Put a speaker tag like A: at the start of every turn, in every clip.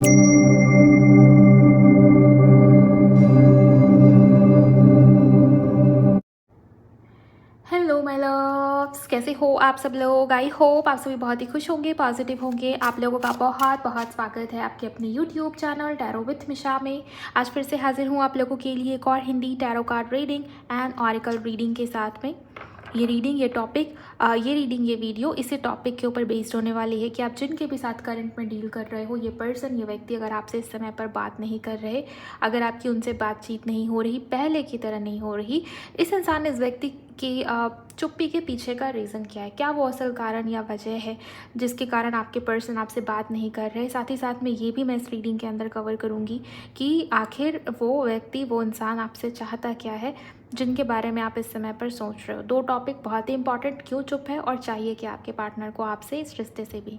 A: Hello my loves, कैसे हो आप सब लोग। आई होप आप सभी बहुत ही खुश होंगे, पॉजिटिव होंगे। आप लोगों का बहुत बहुत स्वागत है आपके अपने यूट्यूब चैनल टैरो विथ मिशा में। आज फिर से हाजिर हूँ आप लोगों के लिए एक और Hindi tarot card reading and oracle reading के साथ में। ये रीडिंग, ये टॉपिक, ये वीडियो इसी टॉपिक के ऊपर बेस्ड होने वाली है कि आप जिनके भी साथ करंट में डील कर रहे हो, ये पर्सन, ये व्यक्ति अगर आपसे इस समय पर बात नहीं कर रहे, अगर आपकी उनसे बातचीत नहीं हो रही, पहले की तरह नहीं हो रही, इस इंसान, इस व्यक्ति की चुप्पी के पीछे का रीज़न क्या है, क्या वो असल कारण या वजह है जिसके कारण आपके पर्सन आपसे बात नहीं कर रहे। साथ ही साथ में ये भी मैं इस रीडिंग के अंदर कवर करूँगी कि आखिर वो व्यक्ति, वो इंसान आपसे चाहता क्या है जिनके बारे में आप इस समय पर सोच रहे हो। दो टॉपिक बहुत ही इंपॉर्टेंट, क्यों चुप है और चाहिए कि आपके पार्टनर को आपसे इस रिश्ते से भी,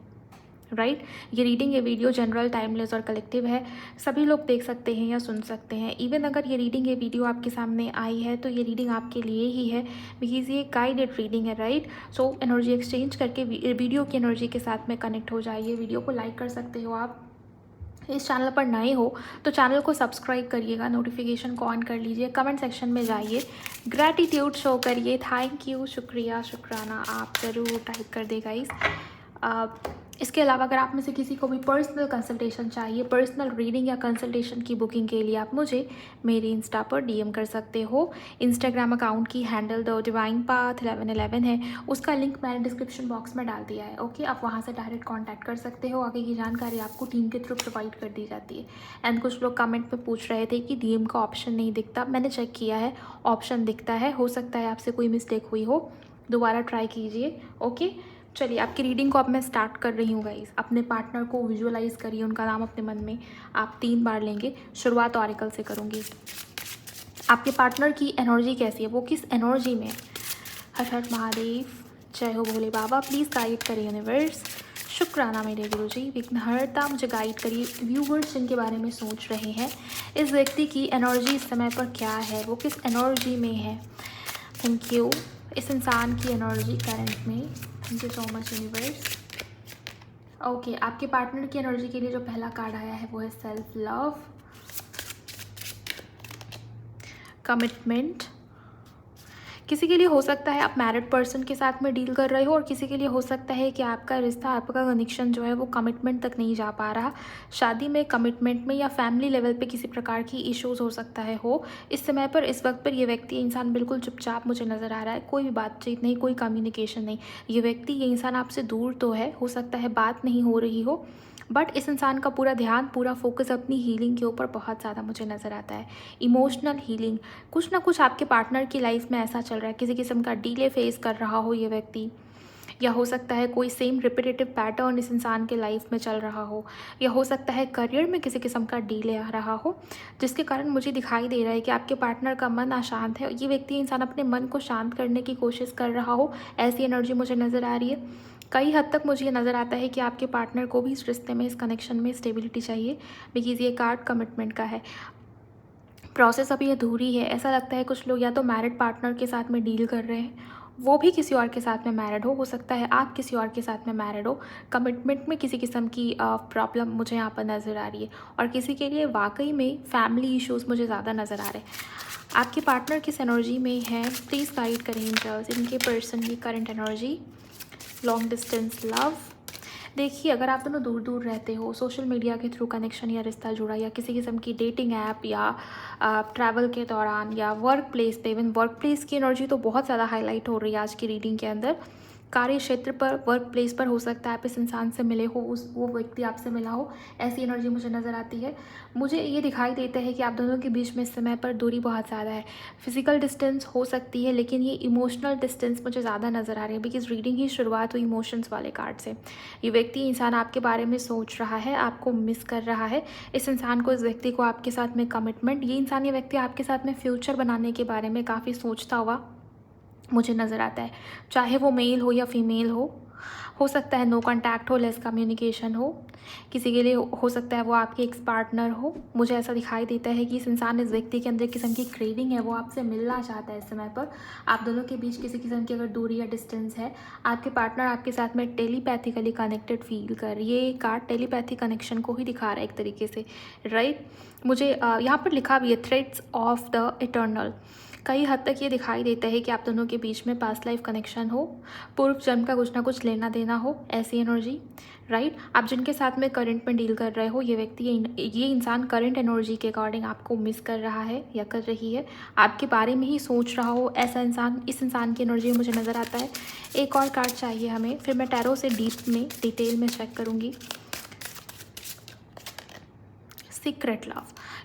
A: राइट। ये रीडिंग, ये वीडियो जनरल, टाइमलेस और कलेक्टिव है। सभी लोग देख सकते हैं या सुन सकते हैं। इवन अगर ये रीडिंग, ये वीडियो आपके सामने आई है तो ये रीडिंग आपके लिए ही है, बिकॉज ये गाइडेड रीडिंग है, राइट। सो एनर्जी एक्सचेंज करके वीडियो की एनर्जी के साथ में कनेक्ट हो जाइए। वीडियो को लाइक कर सकते हो आप। इस चैनल पर नए हो तो चैनल को सब्सक्राइब करिएगा, नोटिफिकेशन को ऑन कर लीजिए, कमेंट सेक्शन में जाइए, ग्रैटिट्यूड शो करिए, थैंक यू, शुक्रिया, शुक्राना आप ज़रूर टाइप कर देगा इस। इसके अलावा अगर आप में से किसी को भी पर्सनल कंसल्टेशन चाहिए, पर्सनल रीडिंग या कंसल्टेशन की बुकिंग के लिए आप मुझे मेरी इंस्टा पर डीएम कर सकते हो। इंस्टाग्राम अकाउंट की हैंडल द डिवाइन पाथ 1111 है, उसका लिंक मैंने डिस्क्रिप्शन बॉक्स में डाल दिया है। ओके, आप वहाँ से डायरेक्ट कॉन्टैक्ट कर सकते हो। आगे की जानकारी आपको टीम के थ्रू प्रोवाइड कर दी जाती है। एंड कुछ लोग कमेंट में पूछ रहे थे कि डीएम का ऑप्शन नहीं दिखता, मैंने चेक किया है, ऑप्शन दिखता है। हो सकता है आपसे कोई मिस्टेक हुई हो, दोबारा ट्राई कीजिए। ओके, चलिए आपकी रीडिंग को अब मैं स्टार्ट कर रही हूँ गाइस। अपने पार्टनर को विजुअलाइज करिए, उनका नाम अपने मन में आप 3 बार लेंगे। शुरुआत ऑरिकल से करूँगी। आपके पार्टनर की एनर्जी कैसी है, वो किस एनर्जी में है। हर हर महादेव, जय हो भोले बाबा। प्लीज़ गाइड करिए यूनिवर्स। शुक्राना मेरे गुरुजी। विघ्नहर्ता मुझे गाइड करिए। व्यूवर्स जिनके बारे में सोच रहे हैं, इस व्यक्ति की एनर्जी इस समय पर क्या है, वो किस एनर्जी में है। Thank you. इस इंसान की एनर्जी करंट में, thank you so much universe. Okay, आपके पार्टनर की एनर्जी के लिए जो पहला कार्ड आया है वो है सेल्फ लव, कमिटमेंट। किसी के लिए हो सकता है आप मैरिड पर्सन के साथ में डील कर रहे हो, और किसी के लिए हो सकता है कि आपका रिश्ता, आपका कनेक्शन जो है वो कमिटमेंट तक नहीं जा पा रहा। शादी में, कमिटमेंट में या फैमिली लेवल पे किसी प्रकार की इश्यूज हो सकता है हो। इस समय पर, इस वक्त पर ये व्यक्ति, इंसान बिल्कुल चुपचाप मुझे नज़र आ रहा है। कोई भी बातचीत नहीं, कोई कम्युनिकेशन नहीं। ये व्यक्ति, ये इंसान आपसे दूर तो है, हो सकता है बात नहीं हो रही हो, बट इस इंसान का पूरा ध्यान, पूरा फोकस अपनी हीलिंग के ऊपर बहुत ज़्यादा मुझे नज़र आता है। इमोशनल हीलिंग, कुछ ना कुछ आपके पार्टनर की लाइफ में ऐसा चल रहा है, किसी किस्म का डीले फेस कर रहा हो ये व्यक्ति, या हो सकता है कोई सेम रिपीटेटिव पैटर्न इस इंसान के लाइफ में चल रहा हो, या हो सकता है करियर में किसी किस्म का डीले आ रहा हो, जिसके कारण मुझे दिखाई दे रहा है कि आपके पार्टनर का मन अशांत है। ये व्यक्ति, इंसान अपने मन को शांत करने की कोशिश कर रहा हो, ऐसी एनर्जी मुझे नज़र आ रही है। कई हद तक मुझे ये नज़र आता है कि आपके पार्टनर को भी इस रिश्ते में, इस कनेक्शन में स्टेबिलिटी चाहिए, बिकॉज ये कार्ड कमिटमेंट का है। प्रोसेस अभी अधूरी है। ऐसा लगता है कुछ लोग या तो मैरिड पार्टनर के साथ में डील कर रहे हैं, वो भी किसी और के साथ में मैरिड हो सकता है आप किसी और के साथ में मैरिड हो। कमिटमेंट में किसी किस्म की प्रॉब्लम मुझे यहाँ पर नज़र आ रही है, और किसी के लिए वाकई में फैमिली इश्यूज़ मुझे ज़्यादा नज़र आ रहे हैं। आपके पार्टनर किस एनर्जी में है, प्लीज़ गाइड करें एंजल्स। इनके पर्सन की current energy, long distance love. देखिए, अगर आप दोनों दूर दूर रहते हो, सोशल मीडिया के थ्रू कनेक्शन या रिश्ता जुड़ा, या किसी किस्म की डेटिंग ऐप, या ट्रैवल के दौरान, या वर्क प्लेस पे, इवन वर्क प्लेस की एनर्जी तो बहुत ज़्यादा हाईलाइट हो रही है आज की रीडिंग के अंदर। कार्य क्षेत्र पर, वर्क प्लेस पर हो सकता है आप इस इंसान से मिले हो, वो व्यक्ति आपसे मिला हो, ऐसी एनर्जी मुझे नज़र आती है। मुझे ये दिखाई देता है कि आप दोनों के बीच में इस समय पर दूरी बहुत ज़्यादा है। फिजिकल डिस्टेंस हो सकती है, लेकिन ये इमोशनल डिस्टेंस मुझे ज़्यादा नज़र आ रही है, बिकॉज रीडिंग ही शुरुआत हुई इमोशंस वाले कार्ड से। ये व्यक्ति, इंसान आपके बारे में सोच रहा है, आपको मिस कर रहा है। इस इंसान को, इस व्यक्ति को आपके साथ में कमिटमेंट, ये इंसान, ये व्यक्ति आपके साथ में फ्यूचर बनाने के बारे में काफ़ी सोचता हुआ मुझे नज़र आता है, चाहे वो मेल हो या फीमेल हो हो सकता है नो कॉन्टैक्ट हो, लेस कम्युनिकेशन हो। किसी के लिए हो सकता है वो आपके एक्स पार्टनर हो। मुझे ऐसा दिखाई देता है कि इस इंसान, इस व्यक्ति के अंदर किस्म की क्रेविंग है, वो आपसे मिलना चाहता है इस समय पर। आप दोनों के बीच किसी किस्म की अगर दूरी या डिस्टेंस है, आपके पार्टनर आपके साथ में टेलीपैथिकली कनेक्टेड फील कर रही है। ये कार्ड टेलीपैथी कनेक्शन को ही दिखा रहा है एक तरीके से, राइट। मुझे यहाँ पर लिखा भी है थ्रेड्स ऑफ द इटर्नल। कई हद तक ये दिखाई देता है कि आप दोनों के बीच में पास्ट लाइफ कनेक्शन हो, पूर्व जन्म का कुछ ना कुछ लेना देना हो, ऐसी एनर्जी, राइट। आप जिनके साथ में करंट में डील कर रहे हो, ये व्यक्ति, ये इंसान करंट एनर्जी के अकॉर्डिंग आपको मिस कर रहा है या कर रही है, आपके बारे में ही सोच रहा हो, ऐसा इंसान, इस इंसान की एनर्जी मुझे नज़र आता है। एक और कार्ड चाहिए हमें, फिर मैं टैरो से डीप में डिटेल में चेक करूँगी। सीक्रेट लव,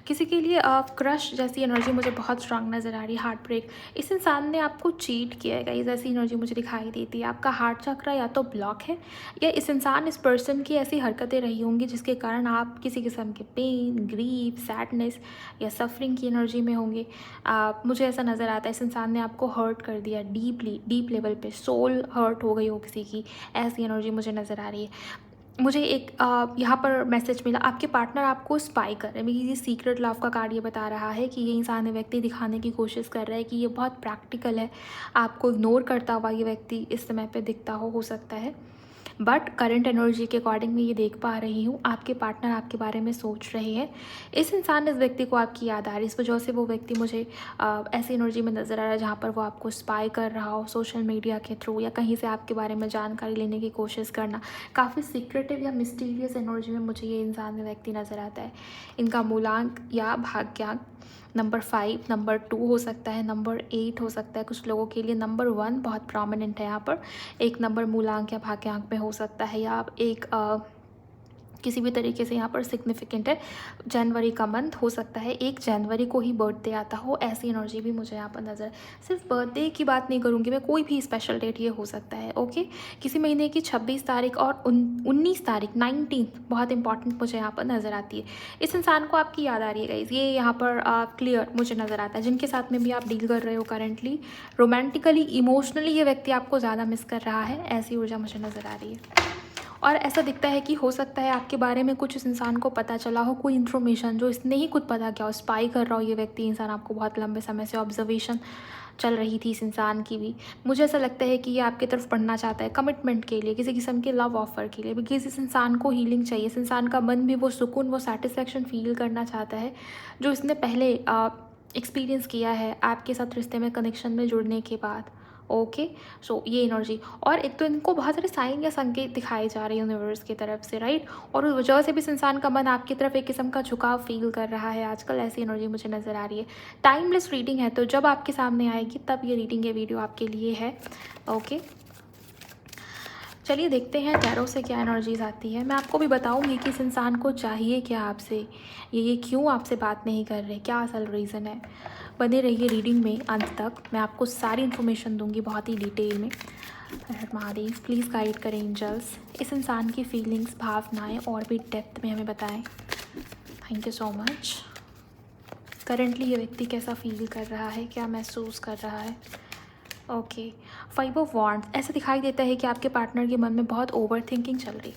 A: किसी के लिए क्रश जैसी एनर्जी मुझे बहुत स्ट्रांग नज़र आ रही है। हार्ट ब्रेक, इस इंसान ने आपको चीट किया है गाइस, ऐसी एनर्जी मुझे दिखाई देती है। आपका हार्ट चक्र या तो ब्लॉक है, या इस इंसान, इस पर्सन की ऐसी हरकतें रही होंगी जिसके कारण आप किसी किस्म के पेन, ग्रीफ, सैडनेस या सफरिंग की एनर्जी में होंगे। मुझे ऐसा नज़र आता है इस इंसान ने आपको हर्ट कर दिया डीपली, डीप लेवल पे सोल हर्ट हो गई हो किसी की, ऐसी एनर्जी मुझे नज़र आ रही है। मुझे एक यहाँ पर मैसेज मिला, आपके पार्टनर आपको स्पाई कर रहे हैं। ये सीक्रेट लव का कार्ड ये बता रहा है कि ये इंसान, व्यक्ति दिखाने की कोशिश कर रहा है कि ये बहुत प्रैक्टिकल है, आपको इग्नोर करता हुआ ये व्यक्ति इस समय पे दिखता हो सकता है। बट करंट एनर्जी के अकॉर्डिंग मैं ये देख पा रही हूँ, आपके पार्टनर आपके बारे में सोच रहे हैं। इस इंसान, इस व्यक्ति को आपकी याद आ रही है, इस वजह से वो व्यक्ति मुझे ऐसी एनर्जी में नज़र आ रहा है जहाँ पर वो आपको स्पाई कर रहा हो, सोशल मीडिया के थ्रू या कहीं से आपके बारे में जानकारी लेने की कोशिश करना। काफ़ी सीक्रेटिव या मिस्टीरियस एनर्जी में मुझे ये इंसान, व्यक्ति नज़र आता है। इनका मूलांक या भाग्यांक नंबर 5, नंबर 2 हो सकता है, नंबर 8 हो सकता है, कुछ लोगों के लिए नंबर 1 बहुत प्रोमिनेंट है यहाँ पर। एक नंबर मूलांक या भाग्यांक में हो सकता है, या आप एक किसी भी तरीके से यहाँ पर सिग्निफिकेंट है। जनवरी का मंथ हो सकता है, 1 जनवरी को ही बर्थडे आता हो, ऐसी एनर्जी भी मुझे यहाँ पर नज़र। सिर्फ बर्थडे की बात नहीं करूँगी मैं, कोई भी स्पेशल डेट ये हो सकता है, ओके। किसी महीने की 26 तारीख और 19 तारीख, 19 बहुत इंपॉर्टेंट मुझे यहाँ पर नज़र आती है। इस इंसान को आपकी याद आ रही है गाइज, ये यहाँ पर क्लियर मुझे नज़र आता है। जिनके साथ में भी आप डील कर रहे हो करेंटली, रोमांटिकली, इमोशनली ये व्यक्ति आपको ज़्यादा मिस कर रहा है, ऐसी ऊर्जा मुझे नज़र आ रही है। और ऐसा दिखता है कि हो सकता है आपके बारे में कुछ इस इंसान को पता चला हो, कोई इन्फॉर्मेशन जो इसने ही खुद पता किया हो, स्पाई कर रहा हो ये व्यक्ति, इंसान आपको बहुत लंबे समय से ऑब्जर्वेशन चल रही थी इस इंसान की भी। मुझे ऐसा लगता है कि ये आपकी तरफ पढ़ना चाहता है कमिटमेंट के लिए, किसी किस्म के लव ऑफर के लिए, बिकॉज इस इंसान को हीलिंग चाहिए। इस इंसान का मन भी वो सुकून, वो सेटिस्फेक्शन फील करना चाहता है जो इसने पहले एक्सपीरियंस किया है आपके साथ रिश्ते में, कनेक्शन में जुड़ने के बाद, ओके। सो ये एनर्जी, और एक तो इनको बहुत सारे साइन या संकेत दिखाए जा रहे हैं यूनिवर्स की तरफ से, राइट। और उस वजह से भी इस इंसान का मन आपकी तरफ एक किस्म का झुकाव फील कर रहा है आजकल, ऐसी एनर्जी मुझे नज़र आ रही है। टाइमलेस रीडिंग है, तो जब आपके सामने आएगी तब ये रीडिंग, ये वीडियो आपके लिए है, ओके। चलिए देखते हैं टैरो से क्या एनर्जीज आती है। मैं आपको भी बताऊंगी कि इस इंसान को चाहिए क्या आपसे, ये क्यों आपसे बात नहीं कर रहे, क्या असल रीज़न है। बने रहिए रीडिंग में अंत तक, मैं आपको सारी इन्फॉर्मेशन दूंगी बहुत ही डिटेल में। महादेव प्लीज़ गाइड करें एंजल्स, इस इंसान की फीलिंग्स, भावनाएं और भी डेप्थ में हमें बताएं। Thank you so much. Currently ये व्यक्ति कैसा फील कर रहा है, क्या महसूस कर रहा है, ओके। 5 ऑफ वॉन्ड्स, ऐसा दिखाई देता है कि आपके पार्टनर के मन में बहुत ओवर थिंकिंग चल रही।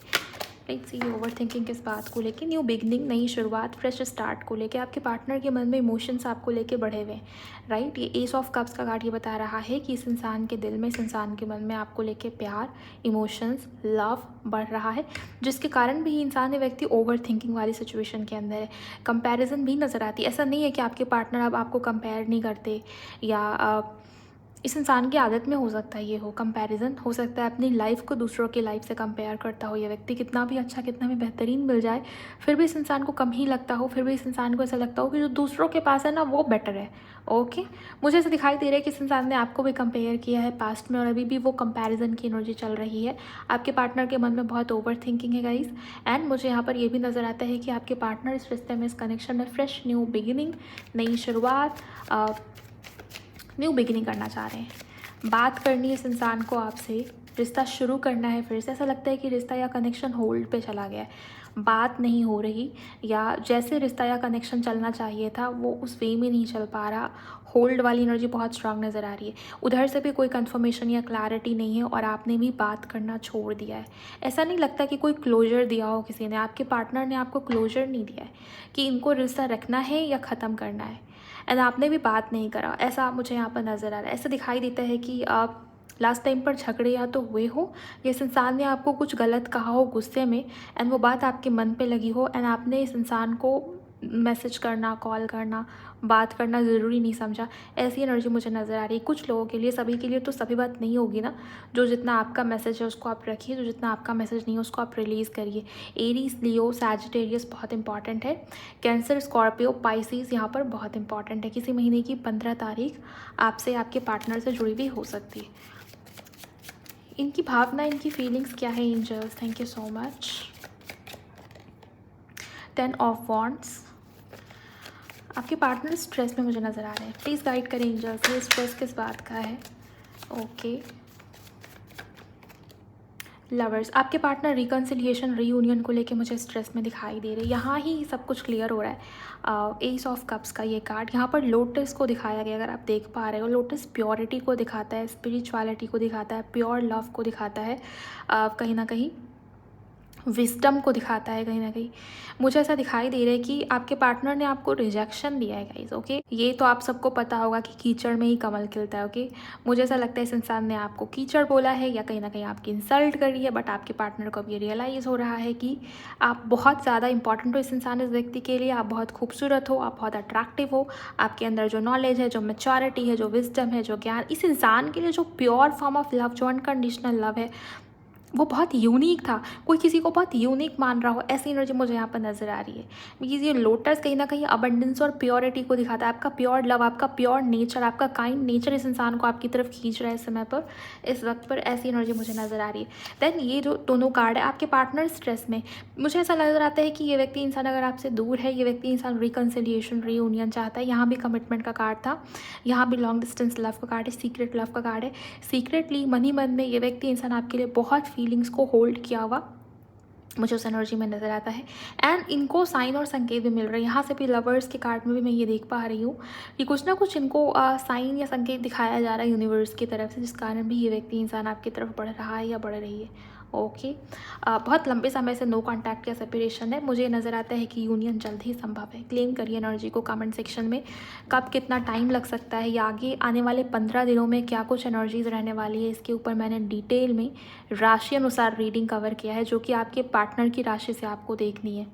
A: लेट्स सी ओवर थिंकिंग किस बात को लेके, न्यू बिगनिंग, नई शुरुआत, फ्रेश स्टार्ट को लेके आपके पार्टनर के मन में इमोशंस आपको लेके बढ़े हुए हैं, राइट। ये एस ऑफ कप्स का कार्ड ये बता रहा है कि इस इंसान के दिल में, इस इंसान के मन में आपको लेके प्यार, इमोशंस, लव बढ़ रहा है, जिसके कारण भी इंसान, ये व्यक्ति ओवर थिंकिंग वाली सिचुएशन के अंदर है। कंपैरिजन भी नज़र आती है, ऐसा नहीं है कि आपके पार्टनर अब आपको कंपेयर नहीं करते, या इस इंसान की आदत में हो सकता है ये हो कंपैरिजन, हो सकता है अपनी लाइफ को दूसरों की लाइफ से कंपेयर करता हो ये व्यक्ति। कितना भी अच्छा, कितना भी बेहतरीन मिल जाए, फिर भी इस इंसान को कम ही लगता हो, फिर भी इस इंसान को ऐसा लगता हो कि जो दूसरों के पास है ना वो बेटर है, ओके। मुझे ऐसा दिखाई दे रहा है कि इस इंसान ने आपको भी कंपेयर किया है पास्ट में, और अभी भी वो कंपैरिजन की एनर्जी चल रही है। आपके पार्टनर के मन में बहुत ओवर थिंकिंग है गाइज, एंड मुझे यहाँ पर ये भी नज़र आता है कि आपके पार्टनर इस रिश्ते में, इस कनेक्शन में फ्रेश न्यू बिगिनिंग, नई शुरुआत, न्यू बिगिनिंग करना चाह रहे हैं। बात करनी है इस इंसान को आपसे, रिश्ता शुरू करना है फिर से। ऐसा लगता है कि रिश्ता या कनेक्शन होल्ड पे चला गया है, बात नहीं हो रही, या जैसे रिश्ता या कनेक्शन चलना चाहिए था वो उस वे में नहीं चल पा रहा। होल्ड वाली एनर्जी बहुत स्ट्रांग नज़र आ रही है। उधर से भी कोई कंफर्मेशन या क्लैरिटी नहीं है और आपने भी बात करना छोड़ दिया है। ऐसा नहीं लगता कि कोई क्लोजर दिया हो किसी ने, आपके पार्टनर ने आपको क्लोजर नहीं दिया है कि इनको रिश्ता रखना है या ख़त्म करना है, एंड आपने भी बात नहीं करा। ऐसा मुझे यहाँ पर नज़र आ रहा है। ऐसा दिखाई देता है कि आप लास्ट टाइम पर झगड़े या तो हुए हो, या इस इंसान ने आपको कुछ गलत कहा हो गुस्से में, एंड वो बात आपके मन पे लगी हो, एंड आपने इस इंसान को मैसेज करना, कॉल करना, बात करना ज़रूरी नहीं समझा। ऐसी एनर्जी मुझे नज़र आ रही है कुछ लोगों के लिए। सभी के लिए तो सभी बात नहीं होगी ना। जो जितना आपका मैसेज है उसको आप रखिए, जो जितना आपका मैसेज नहीं है उसको आप रिलीज़ करिए। एरीज, लियो, सैजिटेरियस बहुत इंपॉर्टेंट है। कैंसर, स्कॉर्पियो, पाइसिस यहाँ पर बहुत इंपॉर्टेंट है। किसी महीने की 15 तारीख आपसे, आपके पार्टनर से जुड़ी हुई हो सकती है। इनकी भावना, इनकी फीलिंग्स क्या है angels? Thank you so much. 10 of wands. आपके पार्टनर स्ट्रेस में मुझे नज़र आ रहे हैं। प्लीज़ गाइड करें एंजल्स, ये स्ट्रेस किस बात का है? ओके। लवर्स, आपके पार्टनर रिकन्सिलिएशन, रीयूनियन को लेके मुझे स्ट्रेस में दिखाई दे रहे हैं। यहाँ ही सब कुछ क्लियर हो रहा है। एस ऑफ कप्स का ये कार्ड, यहाँ पर लोटस को दिखाया गया, अगर आप देख पा रहे हो। लोटस प्योरिटी को दिखाता है, स्पिरिचुअलिटी को दिखाता है, प्योर लव को दिखाता है, कहीं ना कहीं विजडम को दिखाता है। कहीं ना कहीं मुझे ऐसा दिखाई दे रहा है कि आपके पार्टनर ने आपको रिजेक्शन दिया है गाइस। ओके, ये तो आप सबको पता होगा कि कीचड़ में ही कमल खिलता है। ओके, मुझे ऐसा लगता है इस इंसान ने आपको कीचड़ बोला है या कहीं ना कहीं आपकी इंसल्ट करी है, बट आपके पार्टनर को अब ये रियलाइज़ हो रहा है कि आप बहुत ज़्यादा इंपॉर्टेंट हो इस इंसान, इस व्यक्ति के लिए। आप बहुत खूबसूरत हो, आप बहुत अट्रैक्टिव हो। आपके अंदर जो नॉलेज है, जो मैच्योरिटी है, जो विजडम है, जो ज्ञान, इस इंसान के लिए जो प्योर फॉर्म ऑफ लव, जो अनकंडीशनल लव है, वो बहुत यूनिक था। कोई किसी को बहुत यूनिक मान रहा हो, ऐसी एनर्जी मुझे यहाँ पर नज़र आ रही है। बिकॉज ये लोटस कहीं ना कहीं अबंडेंस और प्योरिटी को दिखाता है। आपका प्योर लव, आपका प्योर नेचर, आपका काइंड नेचर इस इंसान को आपकी तरफ खींच रहा है इस समय पर, इस वक्त पर। ऐसी एनर्जी मुझे नज़र आ रही है। देन ये जो दोनों कार्ड है, आपके पार्टनर स्ट्रेस में, मुझे ऐसा नज़र आता है कि ये व्यक्ति इंसान अगर आपसे दूर है, ये व्यक्ति इंसान रिकन्सिलिएशन, रीयूनियन चाहता है। यहाँ भी कमिटमेंट का कार्ड था, यहाँ भी लॉन्ग डिस्टेंस लव का कार्ड है, सीक्रेट लव का कार्ड है। सीक्रेटली मन ही मन में ये व्यक्ति इंसान आपके लिए बहुत फीलिंग्स को होल्ड किया हुआ मुझे उस एनर्जी में नज़र आता है। एंड इनको साइन और संकेत भी मिल रहे हैं। यहाँ से भी लवर्स के कार्ड में भी मैं ये देख पा रही हूँ कि कुछ ना कुछ इनको साइन या संकेत दिखाया जा रहा है यूनिवर्स की तरफ से, जिस कारण भी ये व्यक्ति इंसान आपकी तरफ बढ़ रहा है या बढ़ रही है। ओके, बहुत लंबे समय से नो कांटेक्ट या सेपरेशन है। मुझे नज़र आता है कि यूनियन जल्द ही संभव है। क्लेम करिए एनर्जी को कमेंट सेक्शन में। कब कितना टाइम लग सकता है या आगे आने वाले 15 दिनों में क्या कुछ एनर्जीज रहने वाली है, इसके ऊपर मैंने डिटेल में राशि अनुसार रीडिंग कवर किया है, जो कि आपके पार्टनर की राशि से आपको देखनी है।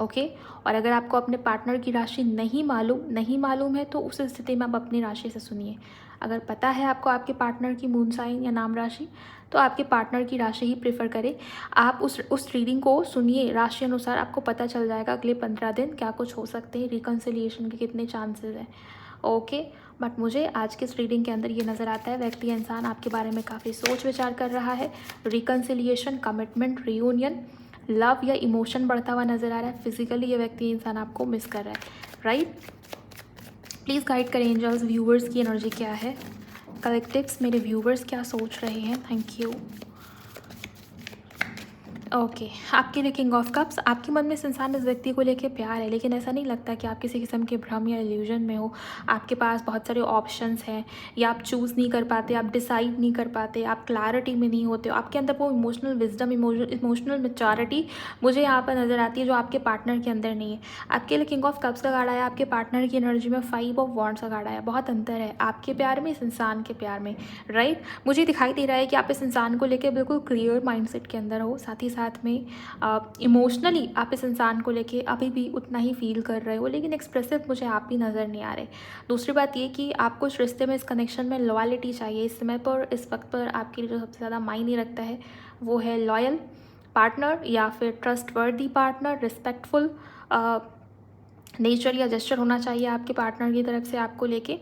A: ओके, और अगर आपको अपने पार्टनर की राशि नहीं मालूम है तो उस स्थिति में आप अपनी राशि से सुनिए। अगर पता है आपको आपके पार्टनर की मून साइन या नाम राशि, तो आपके पार्टनर की राशि ही प्रेफर करें। आप उस रीडिंग को सुनिए राशि अनुसार, आपको पता चल जाएगा अगले 15 दिन क्या कुछ हो सकते हैं, रिकन्सिलिएशन के कितने चांसेस हैं। ओके, बट मुझे आज के इस रीडिंग के अंदर ये नज़र आता है व्यक्ति इंसान आपके बारे में काफ़ी सोच विचार कर रहा है। रिकन्सिलिएशन, कमिटमेंट, रियूनियन, लव या इमोशन बढ़ता हुआ नज़र आ रहा है। फिजिकली ये व्यक्ति इंसान आपको मिस कर रहा है, राइट? प्लीज़ गाइड करें एंजल्स, व्यूवर्स की एनर्जी क्या है, कलेक्टिव्स मेरे व्यूवर्स क्या सोच रहे हैं। Thank you. ओके, आपके लिए किंग ऑफ कप्स। आपके मन में इस इंसान, इस व्यक्ति को लेके प्यार है, लेकिन ऐसा नहीं लगता कि आप किसी किस्म के भ्रम या इल्यूजन में हो। आपके पास बहुत सारे ऑप्शंस हैं, या आप चूज़ नहीं कर पाते, आप डिसाइड नहीं कर पाते, आप क्लैरिटी में नहीं होते हो। आपके अंदर वो इमोशनल विजडम, इमोशनल मैच्योरिटी मुझे यहाँ पर नज़र आती है, जो आपके पार्टनर के अंदर नहीं है। आपके लिए किंग ऑफ कप्स का कार्ड आया, आपके पार्टनर की एनर्जी में 5 ऑफ वॉन्ड्स का कार्ड आया। बहुत अंतर है आपके प्यार में, इस इंसान के प्यार में, राइट? मुझे दिखाई दे रहा है कि आप इस इंसान को लेकर बिल्कुल क्लियर माइंडसेट के अंदर हो, साथ ही साथ में इमोशनली आप इस इंसान को लेके अभी भी उतना ही फील कर रहे हो, लेकिन एक्सप्रेसिव मुझे आप भी नज़र नहीं आ रहे। दूसरी बात ये कि आपको इस रिश्ते में, इस कनेक्शन में लॉयल्टी चाहिए। इस समय पर, इस वक्त पर आपके लिए जो सबसे ज़्यादा मायने रखता है वो है लॉयल पार्टनर, या फिर ट्रस्टवर्दी पार्टनर, रिस्पेक्टफुल नेचर या जेस्चर होना चाहिए आपके पार्टनर की तरफ से आपको लेके।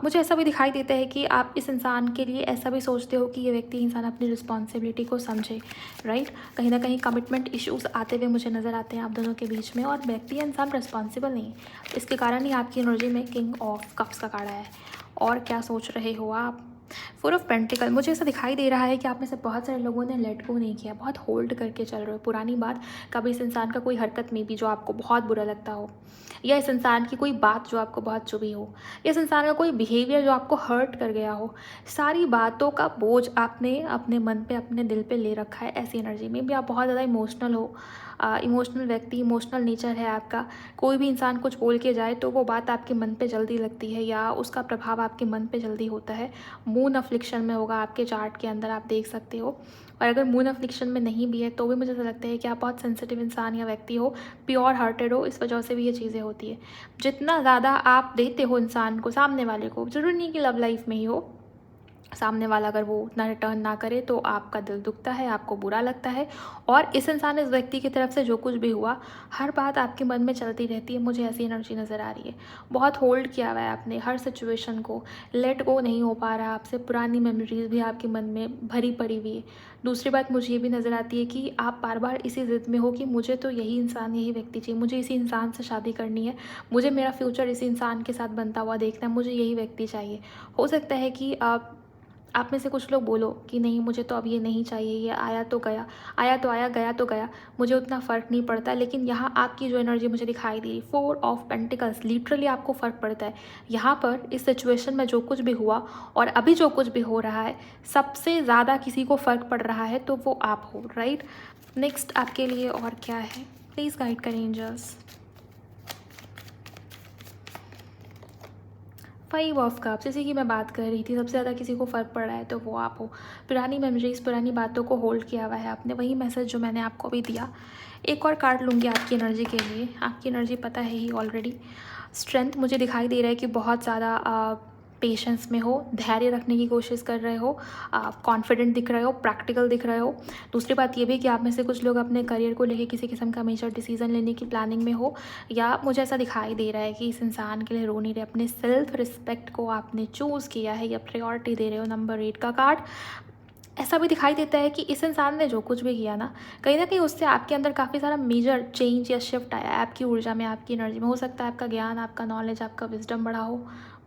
A: मुझे ऐसा भी दिखाई देता है कि आप इस इंसान के लिए ऐसा भी सोचते हो कि ये व्यक्ति इंसान अपनी रिस्पॉन्सिबिलिटी को समझे, राइट? कहीं ना कहीं कमिटमेंट इश्यूज आते हुए मुझे नज़र आते हैं आप दोनों के बीच में, और व्यक्ति इंसान रिस्पॉन्सिबल नहीं है। इसके कारण ही आपकी एनर्जी में किंग ऑफ कप्स का कार्ड आया है। और क्या सोच रहे हो आप? फोर ऑफ पेंटिकल, मुझे ऐसा दिखाई दे रहा है कि आप में से बहुत सारे लोगों ने लेट गो नहीं किया, बहुत होल्ड करके चल रहे हो पुरानी बात। कभी इस इंसान का कोई हरकत में भी जो आपको बहुत बुरा लगता हो, या इस इंसान की कोई बात जो आपको बहुत चुभी हो, या इस इंसान का कोई बिहेवियर जो आपको हर्ट कर गया हो, सारी बातों का बोझ आपने अपने मन पे, अपने दिल पे ले रखा है। ऐसी एनर्जी में भी आप बहुत ज़्यादा इमोशनल हो, इमोशनल व्यक्ति, इमोशनल नेचर है आपका। कोई भी इंसान कुछ बोल के जाए तो वो बात आपके मन पे जल्दी लगती है, या उसका प्रभाव आपके मन पे जल्दी होता है। मून अफ्लिक्शन में होगा आपके चार्ट के अंदर, आप देख सकते हो। और अगर मून अफ्लिक्शन में नहीं भी है तो भी मुझे ऐसा लगता है कि आप बहुत सेंसिटिव इंसान या व्यक्ति हो, प्योर हार्टेड हो, इस वजह से भी ये चीज़ें होती है। जितना ज़्यादा आप देते हो इंसान को, सामने वाले को, ज़रूरी नहीं कि लव लाइफ में ही हो, सामने वाला अगर वो उतना रिटर्न ना करे तो आपका दिल दुखता है, आपको बुरा लगता है। और इस इंसान, इस व्यक्ति की तरफ से जो कुछ भी हुआ, हर बात आपके मन में चलती रहती है। मुझे ऐसी एनर्जी नज़र आ रही है। बहुत होल्ड किया हुआ है आपने हर सिचुएशन को, लेट गो नहीं हो पा रहा आपसे, पुरानी मेमोरीज भी आपके मन में भरी पड़ी हुई है। दूसरी बात मुझे ये भी नज़र आती है कि आप बार बार इसी ज़िद में हो कि मुझे तो यही इंसान, यही व्यक्ति चाहिए, मुझे इसी इंसान से शादी करनी है, मुझे मेरा फ्यूचर इसी इंसान के साथ बनता हुआ देखना है, मुझे यही व्यक्ति चाहिए। हो सकता है कि आप में से कुछ लोग बोलो कि नहीं, मुझे तो अब ये नहीं चाहिए, ये आया तो गया, आया तो आया, गया तो गया, मुझे उतना फ़र्क नहीं पड़ता। लेकिन यहाँ आपकी जो एनर्जी मुझे दिखाई दी, फोर ऑफ पेंटिकल्स, लिटरली आपको फ़र्क पड़ता है। यहाँ पर इस सिचुएशन में जो कुछ भी हुआ और अभी जो कुछ भी हो रहा है, सबसे ज़्यादा किसी को फ़र्क पड़ रहा है तो वो आप हो, राइट। नेक्स्ट आपके लिए और क्या है, प्लीज़ गाइड करें एंजल्स। 5 ऑफ कप्स, जैसे कि मैं बात कर रही थी, सबसे ज़्यादा किसी को फ़र्क पड़ रहा है तो वो आप हो। पुरानी मेमोरीज़, पुरानी बातों को होल्ड किया हुआ है आपने, वही मैसेज जो मैंने आपको अभी दिया। एक और कार्ड लूँगी आपकी एनर्जी के लिए। आपकी एनर्जी पता है ही ऑलरेडी। स्ट्रेंथ मुझे दिखाई दे रहा है कि बहुत ज़्यादा पेशेंस में हो, धैर्य रखने की कोशिश कर रहे हो, कॉन्फिडेंट दिख रहे हो, प्रैक्टिकल दिख रहे हो। दूसरी बात ये भी कि आप में से कुछ लोग अपने करियर को लेके किसी किस्म का मेजर डिसीजन लेने की प्लानिंग में हो, या मुझे ऐसा दिखाई दे रहा है कि इस इंसान के लिए रो नहीं रहे, अपने सेल्फ रिस्पेक्ट को आपने चूज़ किया है या प्रायोरिटी दे रहे हो। नंबर 8 का कार्ड ऐसा भी दिखाई देता है कि इस इंसान ने जो कुछ भी किया ना कहीं उससे आपके अंदर काफ़ी सारा मेजर चेंज या शिफ्ट आया है आपकी ऊर्जा में, आपकी एनर्जी में। हो सकता है आपका ज्ञान, आपका नॉलेज, आपका विजडम बढ़ा हो,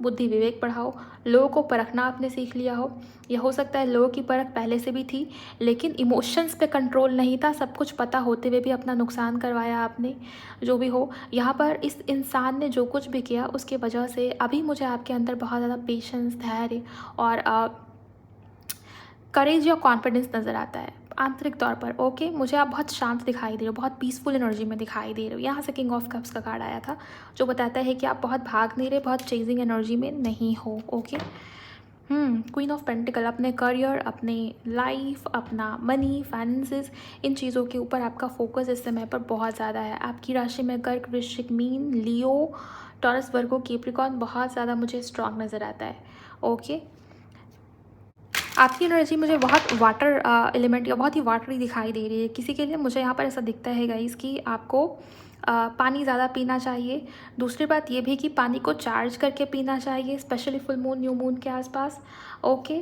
A: बुद्धि विवेक बढ़ा हो, लोगों को परखना आपने सीख लिया हो, या हो सकता है लोगों की परख पहले से भी थी लेकिन इमोशंस पे कंट्रोल नहीं था, सब कुछ पता होते हुए भी अपना नुकसान करवाया आपने। जो भी हो, यहाँ पर इस इंसान ने जो कुछ भी किया उसकी वजह से अभी मुझे आपके अंदर बहुत ज़्यादा पेशेंस, धैर्य और करेज या कॉन्फिडेंस नज़र आता है आंतरिक तौर पर। ओके, मुझे आप बहुत शांत दिखाई दे रहे हो, बहुत पीसफुल एनर्जी में दिखाई दे रहे हो। यहाँ से किंग ऑफ कप्स का कार्ड आया था जो बताता है कि आप बहुत भाग नहीं रहे, बहुत चेजिंग एनर्जी में नहीं हो। ओके, क्वीन ऑफ पेंटिकल, अपने करियर, अपने लाइफ, अपना मनी, फाइनेंसेस, इन चीज़ों के ऊपर आपका फोकस इस समय पर बहुत ज़्यादा है। आपकी राशि में कर्क, वृश्चिक, मीन, लियो, टॉरस, वर्गो, कैप्रिकॉर्न बहुत ज़्यादा मुझे स्ट्रांग नज़र आता है। ओके, आपकी एनर्जी मुझे बहुत वाटर एलिमेंट या बहुत ही वाटरी दिखाई दे रही है। किसी के लिए मुझे यहाँ पर ऐसा दिखता है गाइस कि आपको पानी ज़्यादा पीना चाहिए। दूसरी बात ये भी कि पानी को चार्ज करके पीना चाहिए, specially full moon, new moon के आसपास। ओके,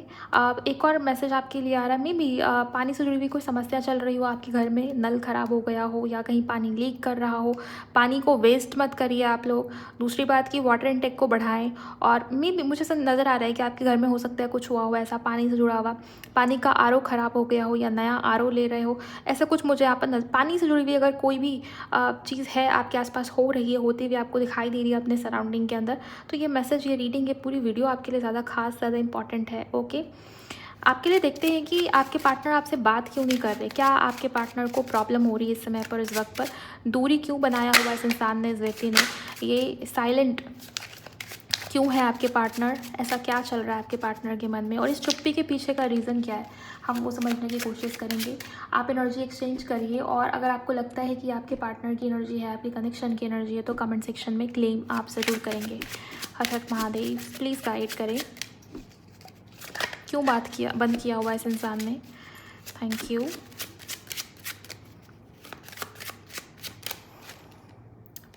A: एक और मैसेज आपके लिए आ रहा है, मे बी पानी से जुड़ी हुई कोई समस्या चल रही हो आपके घर में, नल ख़राब हो गया हो या कहीं पानी लीक कर रहा हो। पानी को वेस्ट मत करिए आप लोग। दूसरी बात कि वाटर इनटेक को बढ़ाएं। और मे बी मुझे सब नज़र आ रहा है कि आपके घर में हो सकता है कुछ हुआ हो ऐसा पानी से जुड़ा हुआ, पानी का आरओ ख़राब हो गया हो या नया आरओ ले रहे हो, ऐसा कुछ मुझे यहाँ पर पानी से जुड़ी हुई अगर कोई भी चीज़ है आपके आसपास हो रही है, होती हुई आपको दिखाई दे रही है अपने सराउंडिंग के अंदर, तो ये मैसेज, ये रीडिंग, ये पूरी वीडियो आपके लिए ज़्यादा खास, ज़्यादा इंपॉर्टेंट है। ओके, आपके लिए देखते हैं कि आपके पार्टनर आपसे बात क्यों नहीं कर रहे। क्या आपके पार्टनर को प्रॉब्लम हो रही है इस समय पर, इस वक्त पर? दूरी क्यों बनाया हुआ इस इंसान ने, इस व्यक्ति ने? ये साइलेंट क्यों है आपके पार्टनर? ऐसा क्या चल रहा है आपके पार्टनर के मन में, और इस चुप्पी के पीछे का रीज़न क्या है, हम वो समझने की कोशिश करेंगे। आप एनर्जी एक्सचेंज करिए, और अगर आपको लगता है कि आपके पार्टनर की एनर्जी है, आपकी कनेक्शन की एनर्जी है, तो कमेंट सेक्शन में क्लेम आप ज़रूर करेंगे। हर हर महादेव, प्लीज़ गाइड करें क्यों बंद किया हुआ इस इंसान ने। Thank you.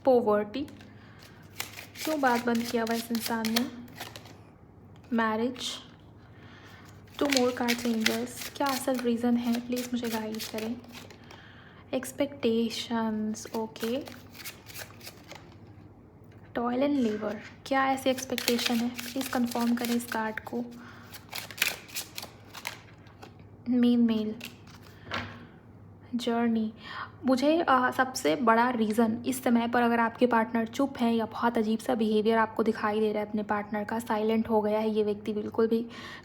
A: पॉवर्टी, क्यों बात बंद किया हुआ इस इंसान ने। मैरिज, 2 मोर कार्ड्स एंजल्स, क्या असल रीज़न है, प्लीज़ मुझे गाइड करें। Expectations, okay. Toil and labour, क्या ऐसी एक्सपेक्टेशन है, प्लीज़ कंफर्म करें इस कार्ड को। Male journey. मुझे सबसे बड़ा रीज़न इस समय पर, अगर आपके पार्टनर चुप है या बहुत अजीब सा बिहेवियर आपको दिखाई दे रहा है अपने पार्टनर का, साइलेंट हो गया है ये व्यक्ति, बिल्कुल भी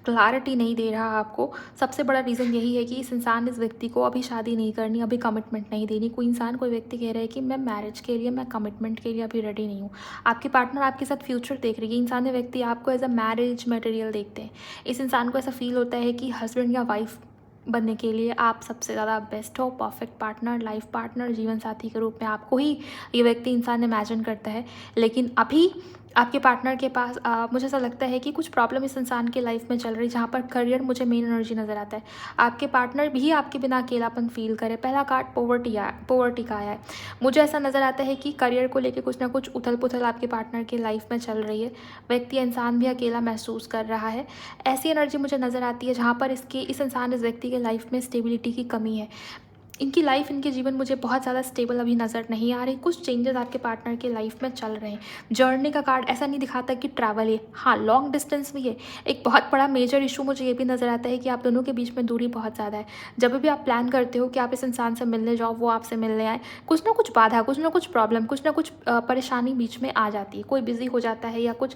A: क्लैरिटी नहीं दे रहा आपको, सबसे बड़ा रीज़न यही है कि इस व्यक्ति को अभी शादी नहीं करनी, अभी कमिटमेंट नहीं देनी। कोई व्यक्ति कह रहा है कि मैं मैरिज के लिए, मैं कमिटमेंट के लिए अभी रेडी नहीं हूँ। आपके पार्टनर आपके साथ फ्यूचर देख रही है। व्यक्ति आपको एज अ मैरिज मटेरियल देखते हैं। इस इंसान को ऐसा फील होता है कि हस्बैंड या वाइफ बनने के लिए आप सबसे ज़्यादा बेस्ट हो, परफेक्ट पार्टनर, लाइफ पार्टनर, जीवन साथी के रूप में आपको ही ये व्यक्ति इंसान इमेजिन करता है। लेकिन अभी आपके पार्टनर के पास मुझे ऐसा लगता है कि कुछ प्रॉब्लम इस इंसान के लाइफ में चल रही है, जहाँ पर करियर मुझे मेन एनर्जी नज़र आता है। आपके पार्टनर भी आपके बिना अकेलापन फील करे। पहला कार्ड पोवर्टी का आया है। मुझे ऐसा नज़र आता है कि करियर को लेकर कुछ ना कुछ उथल पुथल आपके पार्टनर की लाइफ में चल रही है। व्यक्ति इंसान भी अकेला महसूस कर रहा है। ऐसी एनर्जी मुझे नज़र आती है जहाँ पर इस व्यक्ति के लाइफ में स्टेबिलिटी की कमी है। इनकी लाइफ, इनके जीवन मुझे बहुत ज़्यादा स्टेबल अभी नज़र नहीं आ रही। कुछ चेंजेस आपके पार्टनर के लाइफ में चल रहे हैं। जर्नी का कार्ड ऐसा नहीं दिखाता कि ट्रैवल है, हाँ लॉन्ग डिस्टेंस भी है। एक बहुत बड़ा मेजर इशू मुझे ये भी नज़र आता है कि आप दोनों के बीच में दूरी बहुत ज़्यादा है। जब भी आप प्लान करते हो कि आप इस इंसान से मिलने जाओ, वो आपसे मिलने आए, कुछ ना कुछ बाधा, कुछ ना कुछ प्रॉब्लम, कुछ ना कुछ परेशानी बीच में आ जाती है। कोई बिजी हो जाता है या कुछ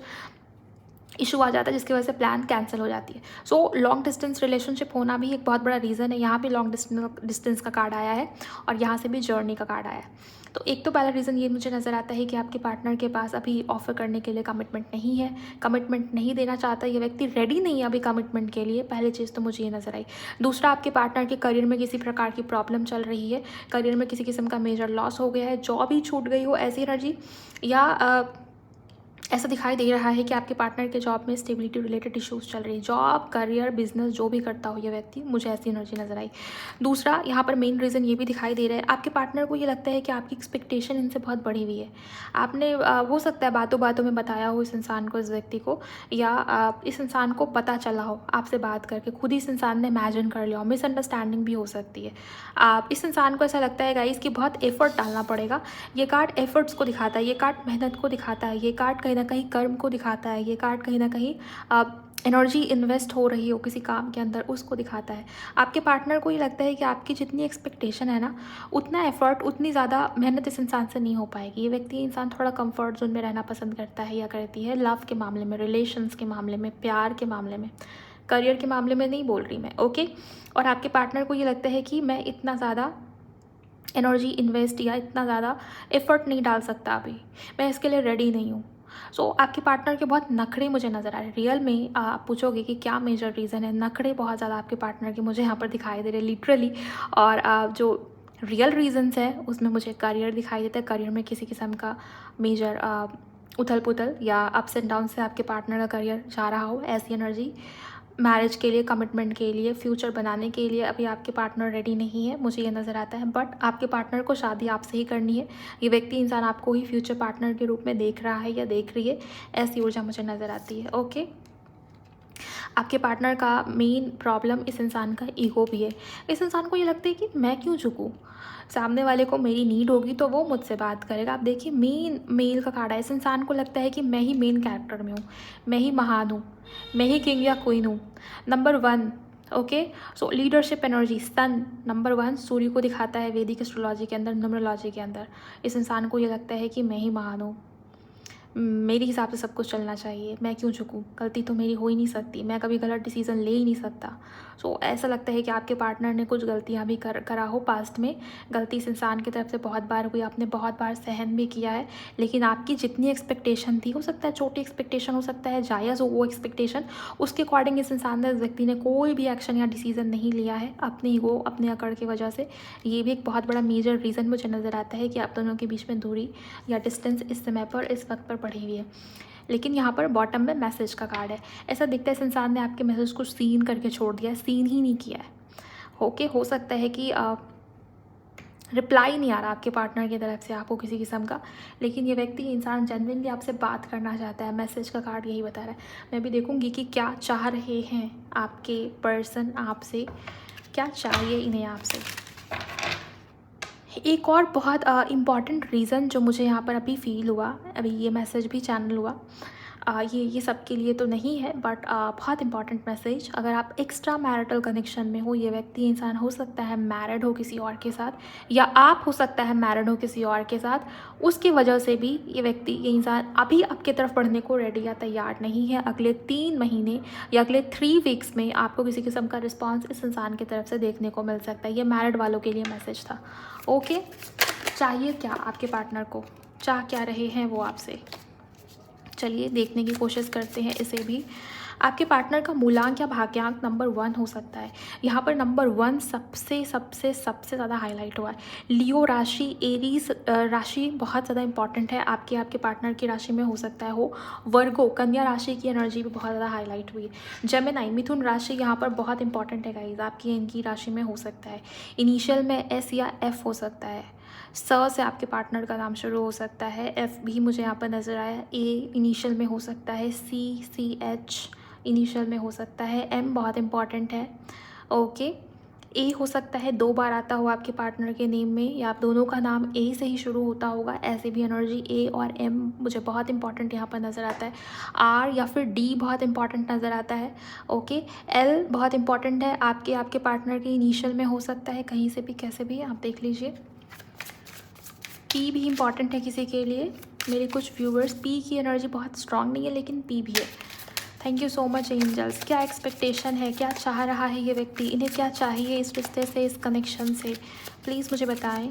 A: इशू आ जाता है जिसकी वजह से प्लान कैंसिल हो जाती है। सो लॉन्ग डिस्टेंस रिलेशनशिप होना भी एक बहुत बड़ा रीज़न है। यहाँ पे लॉन्ग डिस्टेंस का कार्ड आया है और यहाँ से भी जर्नी का कार्ड आया है। तो एक तो पहला रीज़न ये मुझे नज़र आता है कि आपके पार्टनर के पास अभी ऑफर करने के लिए कमिटमेंट नहीं है, कमिटमेंट नहीं देना चाहता, ये व्यक्ति रेडी नहीं है अभी कमिटमेंट के लिए। पहली चीज़ तो मुझे ये नज़र आई। दूसरा, आपके पार्टनर के करियर में किसी प्रकार की प्रॉब्लम चल रही है, करियर में किसी किस्म का मेजर लॉस हो गया है, जॉब ही छूट गई हो, ऐसी एनर्जी, या ऐसा दिखाई दे रहा है कि आपके पार्टनर के जॉब में स्टेबिलिटी रिलेटेड इश्यूज चल रही है। जॉब, करियर, बिजनेस जो भी करता हो ये व्यक्ति, मुझे ऐसी एनर्जी नज़र आई। दूसरा, यहाँ पर मेन रीज़न ये भी दिखाई दे रहा है, आपके पार्टनर को ये लगता है कि आपकी एक्सपेक्टेशन इनसे बहुत बढ़ी हुई है। आपने हो सकता है बातों बातों में बताया हो इस इंसान को, इस व्यक्ति को, या इस इंसान को पता चला हो आपसे बात करके, खुद ही इस इंसान ने इमेजिन कर लिया हो। मिसअंडरस्टैंडिंग भी हो सकती है। इस इंसान को ऐसा लगता है गाइस कि बहुत एफर्ट डालना पड़ेगा। ये कार्ड एफर्ट्स को दिखाता है, ये कार्ड मेहनत को दिखाता है, ये कार्ड कहीं ना कहीं कर्म को दिखाता है, ये कार्ड कहीं ना कहीं एनर्जी इन्वेस्ट हो रही हो किसी काम के अंदर, उसको दिखाता है। आपके पार्टनर को ये लगता है कि आपकी जितनी एक्सपेक्टेशन है ना, उतना एफर्ट, उतनी ज़्यादा मेहनत इस इंसान से नहीं हो पाएगी। ये व्यक्ति, इंसान थोड़ा कंफर्ट जोन में रहना पसंद करता है या करती है, लव के मामले में, रिलेशंस के मामले में, प्यार के मामले में, करियर के मामले में नहीं बोल रही मैं, ओके। और आपके पार्टनर को ये लगता है कि मैं इतना ज़्यादा एनर्जी इन्वेस्ट या इतना ज़्यादा एफर्ट नहीं डाल सकता अभी, मैं इसके लिए रेडी नहीं हूँ। सो आपके पार्टनर के बहुत नखरे मुझे नज़र आ रहे हैं। रियल में आप पूछोगे कि क्या मेजर रीज़न है, नखरे बहुत ज़्यादा आपके पार्टनर के मुझे यहाँ पर दिखाई दे रहे हैं लिटरली। और जो रियल रीजंस है उसमें मुझे करियर दिखाई देता है। करियर में किसी किस्म का मेजर उथल पुथल या अप्स एंड डाउन से आपके पार्टनर का करियर जा रहा हो, ऐसी एनर्जी। मैरिज के लिए, कमिटमेंट के लिए, फ्यूचर बनाने के लिए अभी आपके पार्टनर रेडी नहीं है, मुझे ये नज़र आता है। बट आपके पार्टनर को शादी आपसे ही करनी है। ये व्यक्ति, इंसान आपको ही फ्यूचर पार्टनर के रूप में देख रहा है या देख रही है, ऐसी ऊर्जा मुझे नज़र आती है, ओके। आपके पार्टनर का मेन प्रॉब्लम इस इंसान का ईगो भी है। इस इंसान को ये लगता है कि मैं क्यों झुकूँ, सामने वाले को मेरी नीड होगी तो वो मुझसे बात करेगा। आप देखिए, मेन मेल का कार्ड है। इस इंसान को लगता है कि मैं ही मेन कैरेक्टर में हूँ, मैं ही महान हूँ, मैं ही किंग या क्वीन हूँ, number 1, okay. So leadership energy, sun number 1 सूर्य को दिखाता है वैदिक एस्ट्रोलॉजी के अंदर, न्यूमरोलॉजी के अंदर। इस इंसान को ये लगता है कि मैं ही महान हूँ, मेरे हिसाब से सब कुछ चलना चाहिए, मैं क्यों झुकूँ, गलती तो मेरी हो ही नहीं सकती, मैं कभी गलत डिसीज़न ले ही नहीं सकता। सो ऐसा लगता है कि आपके पार्टनर ने कुछ गलतियाँ भी करा हो पास्ट में। गलती इस इंसान की तरफ से बहुत बार हुई, आपने बहुत बार सहन भी किया है, लेकिन आपकी जितनी एक्सपेक्टेशन थी, हो सकता है छोटी एक्सपेक्टेशन, हो सकता है जायज़ हो वो एक्सपेक्टेशन, उसके अकॉर्डिंग इस इंसान ने, इस व्यक्ति ने कोई भी एक्शन या डिसीज़न नहीं लिया है अपनी ईगो, अपने अकड़ की वजह से। ये भी एक बहुत बड़ा मेजर रीज़न मुझे नज़र आता है कि आप दोनों के बीच में दूरी या डिस्टेंस इस समय पर, इस वक्त पर बढ़ी हुई है। लेकिन यहाँ पर बॉटम में मैसेज का कार्ड है। ऐसा दिखता है इस इंसान ने आपके मैसेज को सीन करके छोड़ दिया है, सीन ही नहीं किया है, ओके। हो सकता है कि रिप्लाई नहीं आ रहा आपके पार्टनर की तरफ से आपको किसी किस्म का, लेकिन ये व्यक्ति, इंसान जेन्युइनली आपसे बात करना चाहता है। मैसेज का कार्ड यही बता रहा है। मैं भी देखूंगी कि क्या चाह रहे हैं आपके पर्सन आपसे, क्या चाहिए इन्हें आपसे। एक और बहुत इम्पॉर्टेंट रीज़न जो मुझे यहाँ पर अभी फील हुआ, अभी ये मैसेज भी चैनल हुआ, ये सब के लिए तो नहीं है, बट बहुत इंपॉर्टेंट मैसेज। अगर आप एक्स्ट्रा मैरिटल कनेक्शन में हो, ये व्यक्ति इंसान हो सकता है मैरिड हो किसी और के साथ, या आप हो सकता है मैरिड हो किसी और के साथ, उसकी वजह से भी ये व्यक्ति, ये इंसान अभी आपकी तरफ बढ़ने को रेडी या तैयार नहीं है। अगले 3 महीने या अगले 3 वीक्स में आपको किसी किस्म का रिस्पॉन्स इस इंसान की तरफ से देखने को मिल सकता है। ये मैरिड वालों के लिए मैसेज था। ओके, चाहिए क्या आपके पार्टनर को, चाह क्या रहे हैं वो आपसे, चलिए देखने की कोशिश करते हैं इसे भी। आपके पार्टनर का मूलांक या भाग्यांक नंबर 1 हो सकता है। यहाँ पर नंबर 1 सबसे सबसे सबसे ज़्यादा हाईलाइट हुआ है। लियो राशि, एरीज राशि बहुत ज़्यादा इंपॉर्टेंट है, आपके पार्टनर की राशि में हो सकता है हो। वर्गो, कन्या राशि की एनर्जी भी बहुत ज़्यादा हाईलाइट हुई है। जेमिनाई, मिथुन राशि यहाँ पर बहुत इंपॉर्टेंट है गाइज, आपकी इनकी राशि में हो सकता है। इनिशियल में एस या एफ हो सकता है। स से आपके पार्टनर का नाम शुरू हो सकता है। एफ भी मुझे यहाँ पर नज़र आया। ए इनिशियल में हो सकता है। सी एच इनिशियल में हो सकता है। एम बहुत इंपॉर्टेंट है। ओके, ए हो सकता है 2 बार आता हो आपके पार्टनर के नेम में, या आप दोनों का नाम ए से ही शुरू होता होगा। ऐसे भी एनर्जी ए और एम मुझे बहुत इंपॉर्टेंट यहाँ पर नज़र आता है। आर या फिर डी बहुत इंपॉर्टेंट नज़र आता है। ओके, एल बहुत इंपॉर्टेंट है, आपके पार्टनर के इनिशियल में हो सकता है, कहीं से भी कैसे भी आप देख लीजिए। पी भी इम्पॉर्टेंट है किसी के लिए। मेरे कुछ व्यूवर्स पी की एनर्जी बहुत स्ट्रांग नहीं है, लेकिन पी भी है। Thank you so much angels. क्या एक्सपेक्टेशन है, क्या चाह रहा है ये व्यक्ति, इन्हें क्या चाहिए इस रिश्ते से, इस कनेक्शन से, प्लीज़ मुझे बताएं।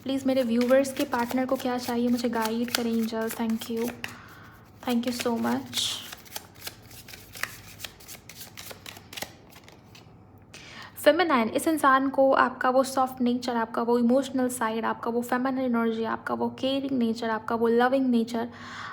A: प्लीज़ मेरे व्यूवर्स के पार्टनर को क्या चाहिए, मुझे गाइड करें angels. Thank you so much. Feminine, इस इंसान को आपका वो सॉफ्ट नेचर, आपका वो इमोशनल साइड, आपका वो फेमिनाइन एनर्जी, आपका वो केयरिंग नेचर, आपका वो लविंग नेचर,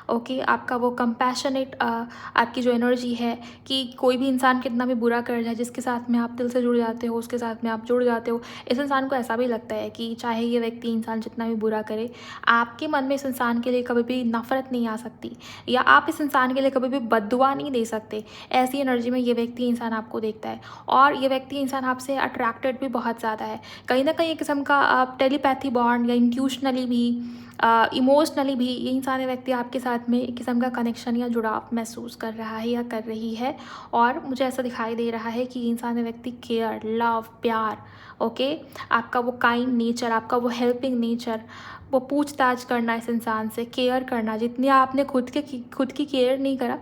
A: ओके, आपका वो कंपैशनेट, आपकी जो एनर्जी है कि कोई भी इंसान कितना भी बुरा कर जाए, जिसके साथ में आप दिल से जुड़ जाते हो, उसके साथ में आप जुड़ जाते हो। इस इंसान को ऐसा भी लगता है कि चाहे ये व्यक्ति इंसान जितना भी बुरा करे, आपके मन में इस इंसान के लिए कभी भी नफरत नहीं आ सकती, या आप इस इंसान के लिए कभी भी बद्दुआ नहीं दे सकते। ऐसी एनर्जी में ये व्यक्ति इंसान आपको देखता है, और ये व्यक्ति इंसान आपसे अट्रैक्टेड भी बहुत ज़्यादा है। कहीं ना कहीं एक किस्म का टेलीपैथी बॉन्ड या इंट्यूशनली भी, इमोशनली भी ये इंसान व्यक्ति आपके साथ में एक किस्म का कनेक्शन या जुड़ाव महसूस कर रहा है या कर रही है। और मुझे ऐसा दिखाई दे रहा है कि इंसान व्यक्ति केयर, लव, प्यार, ओके, आपका वो काइंड नेचर, आपका वो हेल्पिंग नेचर, वो पूछताछ करना इस इंसान से, केयर करना, जितनी आपने खुद की केयर नहीं करा,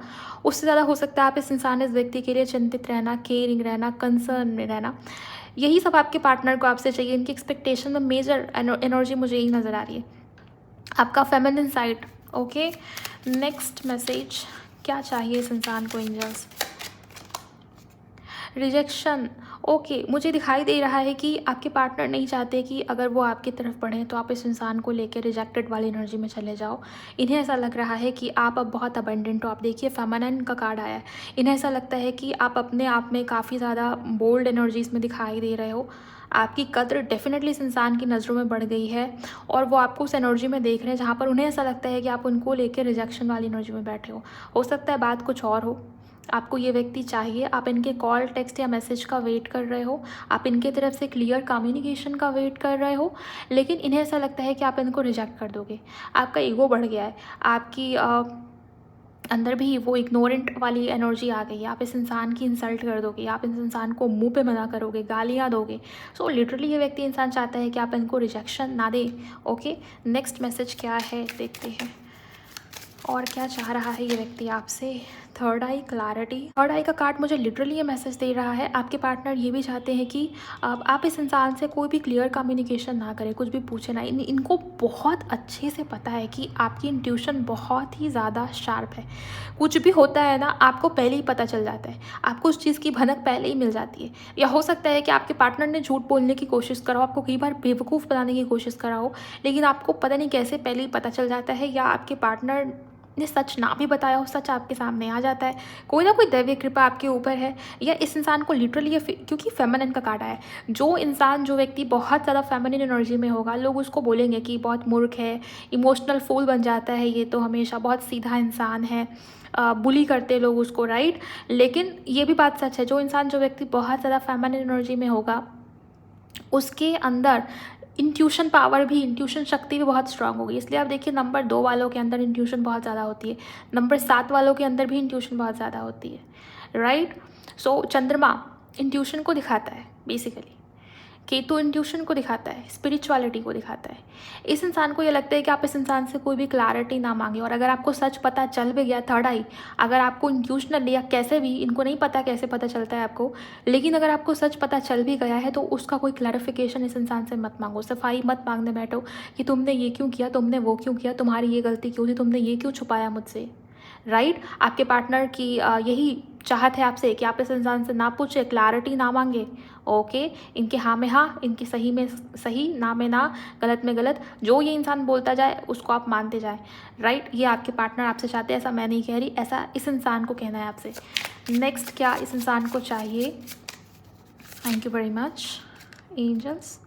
A: उससे ज़्यादा हो सकता है आप इस इंसान, इस व्यक्ति के लिए चिंतित रहना, केयरिंग रहना, कंसर्न में रहना। यही सब आपके पार्टनर को आपसे चाहिए। इनकी एक्सपेक्टेशन में मेजर एनर्जी मुझे यही नज़र आ रही है, आपका feminine side. Okay, next message, क्या चाहिए इस इंसान को एंजल्स। रिजेक्शन, ओके, मुझे दिखाई दे रहा है कि आपके पार्टनर नहीं चाहते कि अगर वो आपकी तरफ बढ़ें तो आप इस इंसान को लेकर रिजेक्टेड वाली एनर्जी में चले जाओ। इन्हें ऐसा लग रहा है कि आप अब बहुत अबंडेंट हो। आप देखिए फेमिनिन का कार्ड आया है। इन्हें ऐसा लगता है कि आप अपने आप में काफ़ी ज़्यादा बोल्ड एनर्जीज में दिखाई दे रहे हो। आपकी कद्र डेफिनेटली इस इंसान की नज़रों में बढ़ गई है, और वो आपको उस एनर्जी में देख रहे हैं जहाँ पर उन्हें ऐसा लगता है कि आप उनको लेकर रिजेक्शन वाली एनर्जी में बैठे हो सकता है बात कुछ और हो। आपको ये व्यक्ति चाहिए, आप इनके कॉल, टेक्स्ट या मैसेज का वेट कर रहे हो, आप इनके तरफ से क्लियर कम्युनिकेशन का वेट कर रहे हो, लेकिन इन्हें ऐसा लगता है कि आप इनको रिजेक्ट कर दोगे। आपका ईगो बढ़ गया है, आपकी अंदर भी वो इग्नोरेंट वाली एनर्जी आ गई है। आप इस इंसान की इंसल्ट कर दोगे, आप इस इंसान को मुंह पे मना करोगे, गालियाँ दोगे। सो लिटरली ये व्यक्ति इंसान चाहता है कि आप इनको रिजेक्शन ना दें। ओके, नेक्स्ट मैसेज क्या है देखते हैं, और क्या चाह रहा है ये व्यक्ति आपसे। थर्ड आई, क्लैरिटी। थर्ड आई का कार्ड मुझे लिटरली ये मैसेज दे रहा है, आपके पार्टनर ये भी चाहते हैं कि आप इस इंसान से कोई भी क्लियर कम्युनिकेशन ना करें, कुछ भी पूछे ना। इनको बहुत अच्छे से पता है कि आपकी इंट्यूशन बहुत ही ज़्यादा शार्प है। कुछ भी होता है ना, आपको पहले ही पता चल जाता है, आपको उस चीज़ की भनक पहले ही मिल जाती है। या हो सकता है कि आपके पार्टनर ने झूठ बोलने की कोशिश करा हो, आपको कई बार बेवकूफ़ बनाने की कोशिश करा हो, लेकिन आपको पता नहीं कैसे पहले ही पता चल जाता है, या आपके पार्टनर ने सच ना भी बताया हो, सच आपके सामने आ जाता है। कोई ना कोई दैवीय कृपा आपके ऊपर है, या इस इंसान को लिटरली, क्योंकि फेमिनिन का कार्ड है, जो इंसान, जो व्यक्ति बहुत ज़्यादा फेमिनिन एनर्जी में होगा, लोग उसको बोलेंगे कि बहुत मूर्ख है, इमोशनल फूल बन जाता है, ये तो हमेशा बहुत सीधा इंसान है, बुली करते लोग उसको, राइट। लेकिन ये भी बात सच है, जो इंसान, जो व्यक्ति बहुत ज़्यादा फेमिनिन एनर्जी में होगा, उसके अंदर इंट्यूशन पावर भी, इंट्यूशन शक्ति भी बहुत स्ट्रांग होगी। इसलिए आप देखिए नंबर 2 वालों के अंदर इंट्यूशन बहुत ज़्यादा होती है, नंबर 7 वालों के अंदर भी इंट्यूशन बहुत ज़्यादा होती है, राइट। सो चंद्रमा इंट्यूशन को दिखाता है बेसिकली, केतु इंट्यूशन को दिखाता है, स्पिरिचुअलिटी को दिखाता है। इस इंसान को ये लगता है कि आप इस इंसान से कोई भी क्लैरिटी ना मांगे, और अगर आपको सच पता चल भी गया, थर्ड आई, अगर आपको इंट्यूशनली या कैसे भी, इनको नहीं पता कैसे पता चलता है आपको, लेकिन अगर आपको सच पता चल भी गया है तो उसका कोई क्लैरिफिकेशन इस इंसान से मत मांगो, सफाई मत मांगने बैठो कि तुमने ये क्यों किया, तुमने वो क्यों किया, तुम्हारी ये गलती क्यों थी, तुमने ये क्यों छुपाया मुझसे, राइट। आपके पार्टनर की यही चाहत है आपसे कि आप इस इंसान से ना पूछे, क्लैरिटी ना मांगे, ओके। इनके हाँ में हाँ, इनके सही में सही, ना में ना, गलत में गलत, जो ये इंसान बोलता जाए उसको आप मानते जाए, राइट। ये आपके पार्टनर आपसे चाहते हैं, ऐसा मैं नहीं कह रही, ऐसा इस इंसान को कहना है आपसे। नेक्स्ट क्या इस इंसान को चाहिए? Thank you very much angels.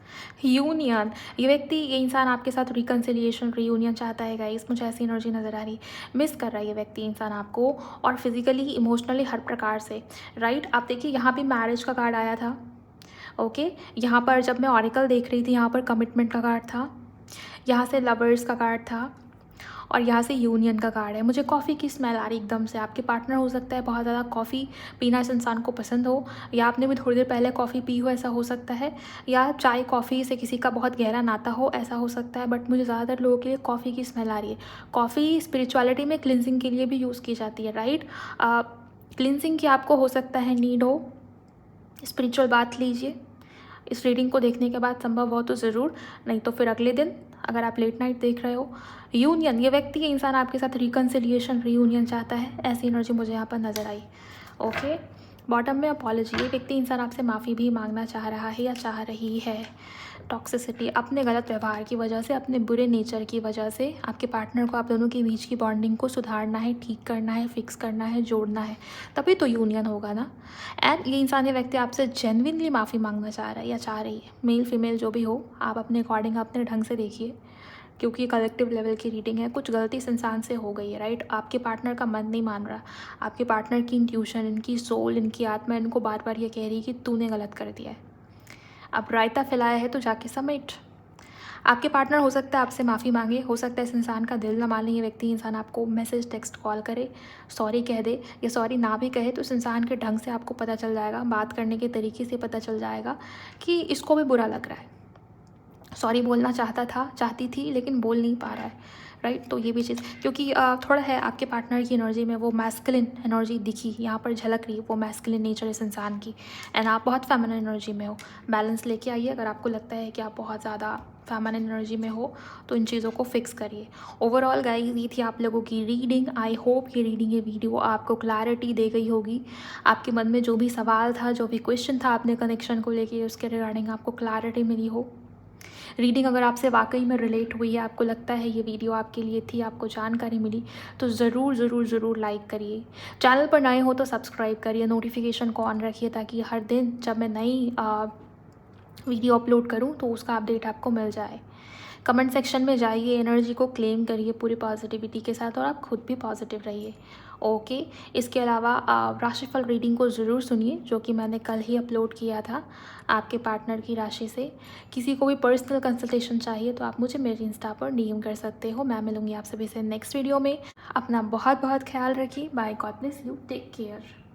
A: Union, ये व्यक्ति, ये इंसान आपके साथ रिकन्सिलिएशन, रीयूनियन चाहता है गाइस, मुझे ऐसी एनर्जी नज़र आ रही है। मिस कर रहा है ये व्यक्ति इंसान आपको, और फिजिकली, इमोशनली, हर प्रकार से, राइट। आप देखिए यहाँ भी मैरिज का कार्ड आया था, ओके। यहाँ पर जब मैं ऑरिकल देख रही थी, यहाँ पर कमिटमेंट का कार्ड था, यहाँ से लवर्स का कार्ड था, और यहाँ से यूनियन का कार्ड है। मुझे कॉफ़ी की स्मेल आ रही एकदम से। आपके पार्टनर हो सकता है बहुत ज़्यादा कॉफ़ी पीना इस इंसान को पसंद हो, या आपने भी थोड़ी देर पहले कॉफ़ी पी हो, ऐसा हो सकता है, या चाय कॉफ़ी से किसी का बहुत गहरा नाता हो, ऐसा हो सकता है। बट मुझे ज़्यादातर लोगों के लिए कॉफ़ी की स्मेल आ रही है। कॉफ़ी स्पिरिचुअलिटी में क्लिनजिंग के लिए भी यूज़ की जाती है, राइट। क्लिनजिंग की आपको हो सकता है नीड हो, स्पिरिचुअल बात लीजिए इस रीडिंग को देखने के बाद, संभव हो तो ज़रूर, नहीं तो फिर अगले दिन अगर आप लेट नाइट देख रहे हो। यूनियन, ये व्यक्ति, ये इंसान आपके साथ रिकन्सिलिएशन, रीयूनियन चाहता है, ऐसी एनर्जी मुझे यहाँ पर नज़र आई, ओके। बॉटम में अपॉलॉजी, ये व्यक्ति इंसान आपसे माफ़ी भी मांगना चाह रहा है या चाह रही है। टॉक्सिसिटी, अपने गलत व्यवहार की वजह से, अपने बुरे नेचर की वजह से आपके पार्टनर को, आप दोनों के बीच की बॉन्डिंग को सुधारना है, ठीक करना है, फिक्स करना है, जोड़ना है, तभी तो यूनियन होगा ना। एंड ये इंसान, ये व्यक्ति आपसे जेन्युइनली माफ़ी मांगना चाह रहा है या चाह रही है। मेल फीमेल जो भी हो, आप अपने अकॉर्डिंग अपने ढंग से देखिए, क्योंकि ये कलेक्टिव लेवल की रीडिंग है। कुछ गलती इस इंसान से हो गई है, राइट। आपके पार्टनर का मन नहीं मान रहा, आपके पार्टनर की इंट्यूशन, इनकी सोल, इनकी आत्मा इनको बार बार ये कह रही है कि तूने गलत कर दिया है। अब रायता फैलाया है तो जाके समेट। आपके पार्टनर हो सकता है आपसे माफ़ी मांगे, हो सकता है इस इंसान का दिल ना माने, ये व्यक्ति इंसान आपको मैसेज, टेक्स्ट, कॉल करे, सॉरी कह दे, या सॉरी ना भी कहे तो इस इंसान के ढंग से आपको पता चल जाएगा, बात करने के तरीके से पता चल जाएगा कि इसको भी बुरा लग रहा है। सॉरी बोलना चाहता था, चाहती थी, लेकिन बोल नहीं पा रहा है, राइट। तो ये भी चीज़, क्योंकि थोड़ा है आपके पार्टनर की एनर्जी में वो मैस्कुलिन एनर्जी दिखी, यहाँ पर झलक रही, वो मैस्कुलिन नेचर इस इंसान की, एंड आप बहुत फेमिनिन एनर्जी में हो। बैलेंस लेके आइए। अगर आपको लगता है कि आप बहुत ज़्यादा फेमिनिन एनर्जी में हो तो इन चीज़ों को फिक्स करिए। ओवरऑल गाइस, ये थी आप लोगों की रीडिंग। आई होप ये रीडिंग, ये वीडियो आपको क्लैरिटी दे गई होगी। आपके मन में जो भी सवाल था, जो भी क्वेश्चन था अपने कनेक्शन को लेके, उसके रिगार्डिंग आपको क्लैरिटी मिली हो। रीडिंग अगर आपसे वाकई में रिलेट हुई है, आपको लगता है ये वीडियो आपके लिए थी, आपको जानकारी मिली, तो ज़रूर ज़रूर ज़रूर लाइक करिए। चैनल पर नए हो तो सब्सक्राइब करिए, नोटिफिकेशन को ऑन रखिए, ताकि हर दिन जब मैं नई वीडियो अपलोड करूं तो उसका अपडेट आपको मिल जाए। कमेंट सेक्शन में जाइए, एनर्जी को क्लेम करिए पूरी पॉजिटिविटी के साथ, और आप खुद भी पॉजिटिव रहिए, ओके। इसके अलावा राशिफल रीडिंग को ज़रूर सुनिए, जो कि मैंने कल ही अपलोड किया था आपके पार्टनर की राशि से। किसी को भी पर्सनल कंसल्टेशन चाहिए तो आप मुझे मेरे इंस्टा पर डीएम कर सकते हो। मैं मिलूँगी आप सभी से नेक्स्ट वीडियो में। अपना बहुत बहुत ख्याल रखिए। Bye, God bless you, take care.